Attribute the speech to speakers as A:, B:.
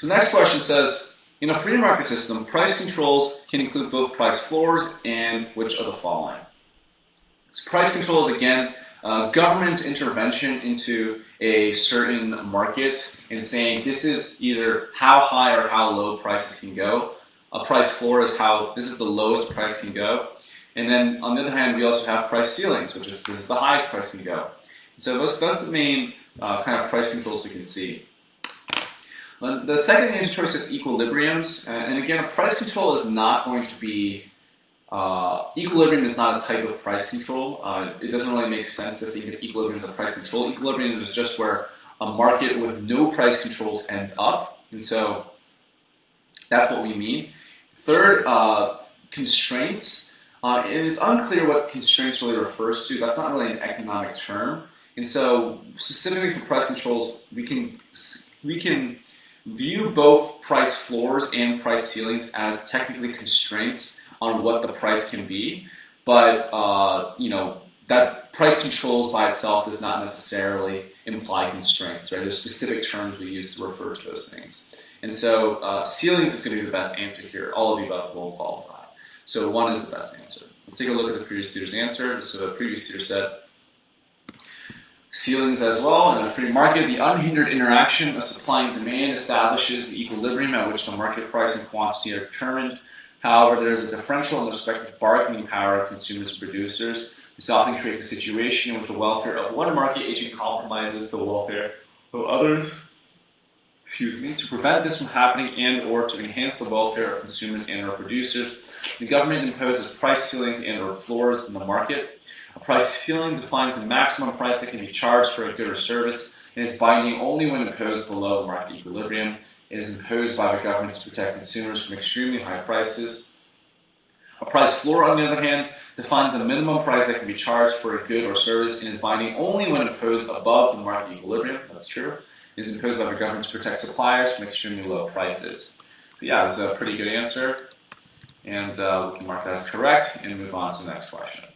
A: So the next question says, in a free market system, price controls can include both price floors and which of the following. So price controls, again, government intervention into a certain market and saying this is either how high or how low prices can go. A price floor is how this is the lowest price can go. And then on the other hand, we also have price ceilings, which is this is the highest price can go. So that's the main kind of price controls we can see. The second answer choice is equilibriums. And again, a price control is not going to be equilibrium is not a type of price control. It doesn't really make sense to think of equilibrium as a price control. Equilibrium is just where a market with no price controls ends up. And so that's what we mean. Third, constraints. And it's unclear what constraints really refers to. That's not really an economic term. And so specifically for price controls, we can view both price floors and price ceilings as technically constraints on what the price can be, but that price controls by itself does not necessarily imply constraints, right? There's specific terms we use to refer to those things. And so ceilings is going to be the best answer here. All of the above will qualify. So 1 is the best answer. Let's take a look at the previous tutor's answer. So the previous tutor said, ceilings as well. In a free market, the unhindered interaction of supply and demand establishes the equilibrium at which the market price and quantity are determined. However, there is a differential in the respective bargaining power of consumers and producers. This often creates a situation in which the welfare of one market agent compromises the welfare of others. To prevent this from happening and or to enhance the welfare of consumers and or producers, the government imposes price ceilings and or floors in the market. A price ceiling defines the maximum price that can be charged for a good or service and is binding only when imposed below the market equilibrium. It is imposed by the government to protect consumers from extremely high prices. A price floor, on the other hand, defines the minimum price that can be charged for a good or service and is binding only when imposed above the market equilibrium. That's true. It is imposed by the government to protect suppliers from extremely low prices. But yeah, this is a pretty good answer. And we can mark that as correct and move on to the next question.